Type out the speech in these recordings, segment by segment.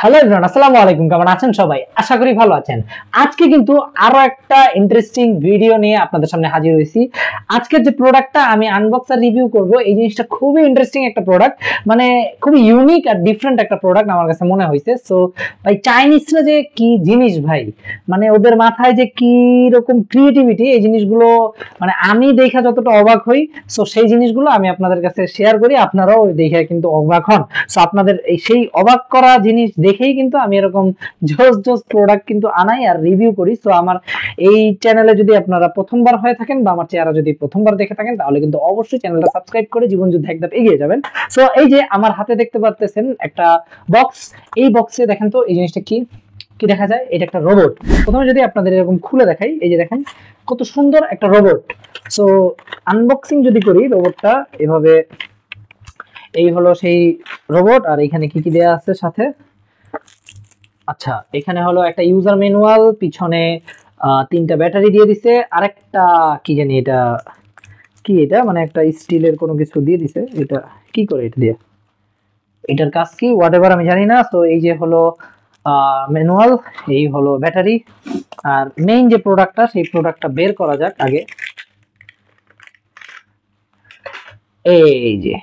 Hello everyone, আসসালামু আলাইকুম। কেমন আছেন সবাই? আশা করি ভালো আছেন। আজকে কিন্তু আরো একটা ইন্টারেস্টিং ভিডিও নিয়ে আপনাদের সামনে হাজির হয়েছি। আজকের যে প্রোডাক্টটা আমি আনবক্স আর রিভিউ করব, এই জিনিসটা খুবই ইন্টারেস্টিং একটা প্রোডাক্ট, মানে খুবই ইউনিক আর ডিফারেন্ট একটা প্রোডাক্ট আমার কাছে মনে হয়েছে। সো ভাই, চাইনিজরা যে কি জিনিস ভাই, মানে ওদের মাথায় যে কি রকম ক্রিয়েটিভিটি, এই জিনিসগুলো মানে আমি দেখা যতটা অবাক হই, সো সেই জিনিসগুলো আমি আপনাদের কাছে শেয়ার করি, আপনারাও দেখে কিন্তু অবাক হন। সো আপনাদের এই সেই অবাক করা জিনিস দেখেই কিন্তু আমি এরকম জোস জোস প্রোডাক্ট কিন্তু আনাই আর রিভিউ করি। সো আমার এই চ্যানেলে যদি আপনারা প্রথমবার হয়ে থাকেন বা আমার চেহারা যদি প্রথমবার দেখে থাকেন, তাহলে কিন্তু অবশ্যই চ্যানেলটা সাবস্ক্রাইব করে জীবন যুদ্ধে একদম এগিয়ে যাবেন। সো এই যে আমার হাতে দেখতে পাচ্ছেন একটা বক্স, এই বক্সে দেখেন তো এই জিনিসটা কি কি দেখা যায়। এটা একটা রোবট। প্রথমে যদি আপনাদের এরকম খুলে দেখাই, এই যে দেখেন কত সুন্দর একটা রোবট। সো আনবক্সিং যদি করি রোবটটা এভাবে, এই হলো সেই রোবট। আর এখানে কি কি দেয়া আছে সাথে? আচ্ছা, এখানে হলো একটা ইউজার ম্যানুয়াল, পিছনে তিনটা ব্যাটারি দিয়ে দিছে, আরেকটা কি জানি এটা কি, এটা মানে একটা স্টিলের কোনো কিছু দিয়ে দিছে। এটা কি করে এটা দিয়ে, এটার কাজ কি হোয়াটএভার আমি জানি না। তো এই যে হলো ম্যানুয়াল, এই হলো ব্যাটারি। আর মেইন যে প্রোডাক্টটা, সেই প্রোডাক্টটা বের করা যাক আগে। এই যে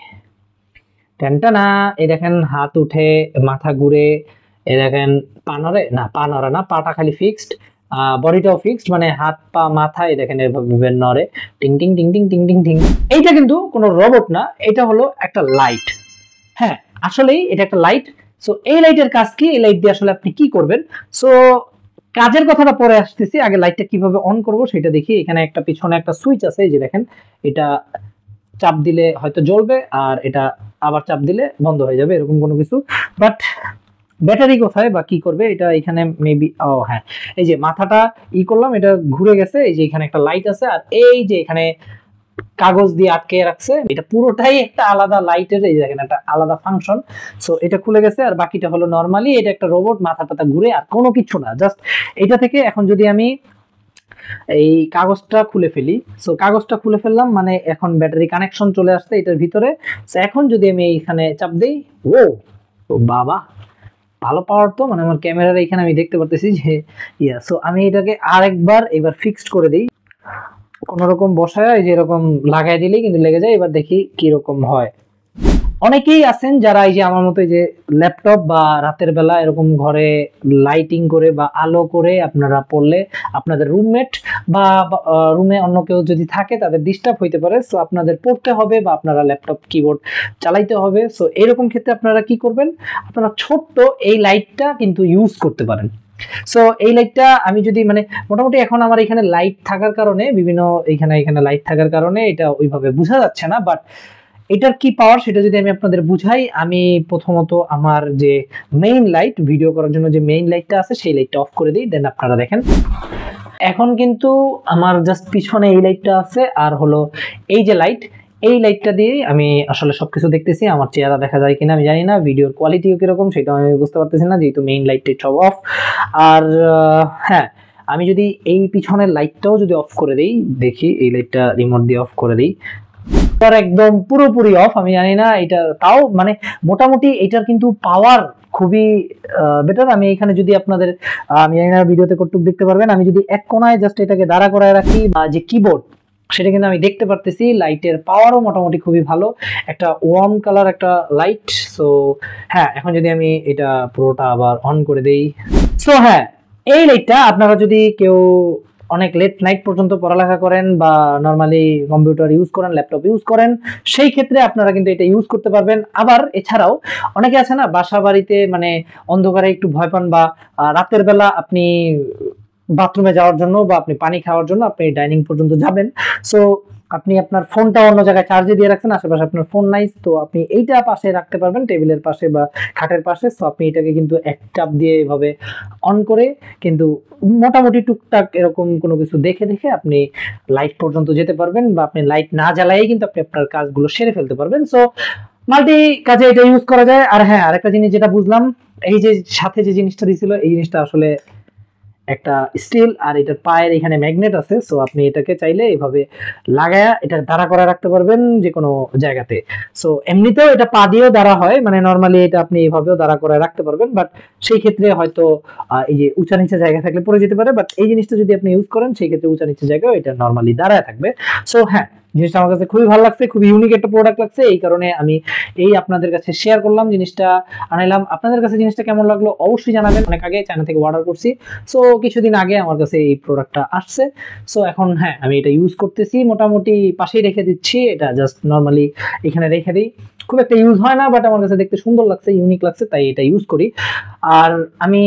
টেনটানা, এই দেখেন হাত উঠে, মাথা ঘুরে, এই দেখেন পা নড়ে না, পা নড়ে না, পাটা খালি ফিক্সড, বডিটাও ফিক্সড, মানে হাত পা মাথা এই দেখেন এভাবে নড়ে, টিং টিং টিং টিং টিং টিং টিং। এইটা কিন্তু কোনো রোবট না, এটা হলো একটা লাইট। হ্যাঁ, আসলেই এটা একটা লাইট। সো এই লাইটের কাজ কি, এই লাইট দিয়ে আসলে আপনি কি করবেন? সো কাজের কথাটা পরে আসতেছি, আগে লাইটটা কিভাবে অন করব সেটা দেখি। এখানে একটা পিছনে একটা সুইচ আছে, এই যে দেখেন, এটা চাপ দিলে হয়তো জ্বলবে, আর এটা আবার চাপ দিলে বন্ধ হয়ে যাবে, এরকম কোনো কিছু। বাট ব্যাটারি কোথায় বা কি করবে এটা? এখানে মেবি, ও হ্যাঁ, এই যে মাথাটা করলাম, এটা ঘুরে গেছে। এই যে এখানে একটা লাইট আছে, আর এই যে এখানে কাগজ দিয়ে আটকে রাখছে, এটা পুরোটাই একটা আলাদা লাইটের, এই দেখেন একটা আলাদা ফাংশন। সো এটা খুলে গেছে, আর বাকিটা হলো নরমালি এটা একটা রোবট, মাথা টাথা ঘুরে, আর কোনো কিছু না। জাস্ট এটা থেকে এখন যদি আমি এই কাগজটা খুলে ফেলি, সো কাগজটা খুলে ফেললাম, মানে এখন ব্যাটারি কানেকশন চলে আসছে এটার ভিতরে। সো এখন যদি আমি এইখানে চাপ দেই, ও বাবা, ভালো পাওয়ার তো, মানে আমার ক্যামেরার এখানে আমি দেখতে পারতেছি যে সো আমি এটাকে আরেকবার এবার ফিক্সড করে দিই, কোন রকম বসায় এই যে এরকম লাগাই দিলেই কিন্তু লেগে যায়। এবার দেখি কি রকম হয়। অনেকেই আছেন যারা এই যে আমার মতো যে ল্যাপটপ বা রাতের বেলা এরকম ঘরে লাইটিং করে বা আলো করে আপনারা পড়লে আপনাদের রুমমেট বা রুমে অন্য কেউ যদি থাকে তাদের ডিস্টার্ব হইতে পারে। সো আপনাদের পড়তে হবে বা আপনারা ল্যাপটপ কিবোর্ড চালাইতে হবে। সো এরকম ক্ষেত্রে আপনারা কি করবেন, আপনারা ছোট্ট এই লাইটটা কিন্তু ইউজ করতে পারেন। সো এই লাইটটা আমি যদি মানে মোটামুটি এখন আমার এখানে লাইট থাকার কারণে বিভিন্ন এখানে লাইট থাকার কারণে এটা ওইভাবে বোঝা যাচ্ছে না, বাট এটার কি পাওয়ার সেটা যদি আমি আপনাদের বুঝাই। আমি প্রথমত আমার যে মেইন লাইট, ভিডিও করার জন্য যে মেইন লাইটটা আছে সেই লাইটটা অফ করে দিই, দেন আপনারা দেখেন এখন কিন্তু আমার জাস্ট পিছনে এই লাইটটা আছে, আর হলো এই যে লাইট, এই লাইটটা দিয়ে আমি আসলে সবকিছু দেখতেছি। আমার চেহারা দেখা যায় কিনা আমি জানি না, ভিডিওর কোয়ালিটিও কিরকম সেটা আমি বুঝতে পারতেছি না, যেহেতু মেইন লাইটটা সব অফ। আর হ্যাঁ, আমি যদি এই পিছনের লাইটটাও যদি অফ করে দিই, দেখি এই লাইটটা রিমোট দিয়ে অফ করে দিই, একদম পুরোপুরি অফ। আমি জানি না এটা, তাও মানে মোটামুটি এটার কিন্তু পাওয়ার খুবই বেটার। আমি এখানে যদি আপনাদের আমি জানি না ভিডিওতে কতটুকু দেখতে পারবেন, আমি যদি এক কোনায় জাস্ট এটাকে দাঁড়া করায় রাখি বা যে কিবোর্ড সেটা কিন্তু আমি দেখতে পারতেছি। লাইটের পাওয়ারও মোটামুটি খুবই ভালো, একটা ওয়ার্ম কালার একটা লাইট। সো হ্যাঁ, এখন যদি আমি এটা পুরোটা আবার অন করে দেই, সো হ্যাঁ, এই লাইটটা আপনারা যদি কেউ অনেক লেট নাইট পর্যন্ত পড়ালেখা করেন বা নরমালি কম্পিউটার ইউজ করেন, ল্যাপটপ ইউজ করেন, সেই ক্ষেত্রে আপনারা কিন্তু এটা ইউজ করতে পারবেন। আবার এছাড়াও অনেকে আছে না বাসা বাড়িতে মানে অন্ধকারে একটু ভয় পান, বা রাতের বেলা আপনি বাথরুমে যাওয়ার জন্য বা আপনি পানি খাওয়ার জন্য আপনি ডাইনিং পর্যন্ত যাবেন, সো আপনি আপনার ফোনটা অন্য জায়গায় চার্জে দিয়ে রাখছেন, আশেপাশে আপনার ফোন নাই, তো আপনি এইটা পাশে রাখতে পারবেন, টেবিলের পাশে বা খাটের পাশে। সো আপনি এটাকে কিন্তু এক চাপ দিয়ে এভাবে অন করে কিন্তু মোটামুটি টুকটাক এরকম কোনো কিছু দেখে দেখে আপনি লাইট পর্যন্ত যেতে পারবেন, বা আপনি লাইট না জ্বালাই কিন্তু আপনি আপনার কাজগুলো সেরে ফেলতে পারবেন। সো মাল্টি কাজে এটা ইউজ করা যায়। আর হ্যাঁ, আরেকটা জিনিস যেটা বুঝলাম, এই যে সাথে যে জিনিসটা দিছিল, এই জিনিসটা আসলে একটা স্টিল, আর এটার পায়ের এখানে ম্যাগনেট আছে। সো আপনি এটাকে চাইলে এভাবে লাগায়া এটা দাঁড়া করে রাখতে পারবেন যে কোনো জায়গাতে। সো এমনিতেও এটা পা দিয়েও দাঁড়া হয়, মানে নর্মালি এটা আপনি এভাবেও দাঁড়া করে রাখতে পারবেন, বাট সেই ক্ষেত্রে হয়তো এই যে উঁচা নিচে জায়গা থাকলে পড়ে যেতে পারে। বাট এই জিনিসটা যদি আপনি ইউজ করেন সেই ক্ষেত্রে উঁচা নিচে জায়গায় এটা নর্মালি দাঁড়ায় থাকবে। সো হ্যাঁ, জিনিসটা আমার কাছে খুবই ভালো লাগছে, খুবই ইউনিক একটা প্রোডাক্ট লাগছে, এই কারণে আমি এই আপনাদের কাছে শেয়ার করলাম, জিনিসটা আনাইলাম। আপনাদের কাছে জিনিসটা কেমন লাগলো অবশ্যই জানাবেন। অনেক আগে চায়না থেকে অর্ডার করছি, সো কিছুদিন আগে আমার কাছে এই প্রোডাক্টটা আসছে। সো এখন হ্যাঁ, আমি এটা ইউজ করতেছি, মোটামুটি পাশেই রেখে দিচ্ছি, এটা জাস্ট নর্মালি এখানে রেখে দিই। খুব একটা ইউজ হয় না, বাট আমার কাছে দেখতে সুন্দর লাগছে, ইউনিক লাগছে, তাই এটা ইউজ করি। আর আমি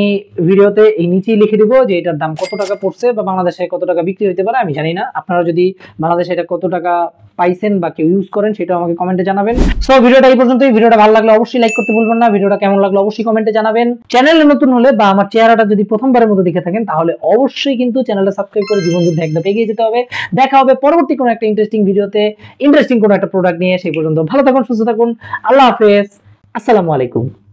ভিডিওতে এই নিচেই লিখে দিব যে এটার দাম কত টাকা পড়ছে বা বাংলাদেশে কত টাকা বিক্রি হতে পারে, আমি জানি না। আপনারা যদি বাংলাদেশে এটা কত টাকা পাইছেন বা কেউ ইউজ করেন সেটা আমাকে কমেন্টে জানাবেন। সো ভিডিওটা এই পর্যন্তই। ভিডিওটা ভালো লাগলে অবশ্যই লাইক করতে ভুলবেন না। ভিডিওটা কেমন লাগলো অবশ্যই কমেন্টে জানাবেন। চ্যানেলে নতুন হলে বা আমার চেহারাটা যদি প্রথমবারের মতো দেখে থাকেন তাহলে অবশ্যই কিন্তু চ্যানেলটা সাবস্ক্রাইব করে জীবন যুদ্ধে একদম এগিয়ে যেতে হবে। দেখা হবে পরবর্তী কোনো একটা ইন্টারেস্টিং ভিডিওতে, ইন্টারেস্টিং কোনো একটা প্রোডাক্ট নিয়ে। সেই পর্যন্ত ভালো থাকুন, সুস্থ থাকুন, আল্লাহ হাফেজ, আসসালামু আলাইকুম।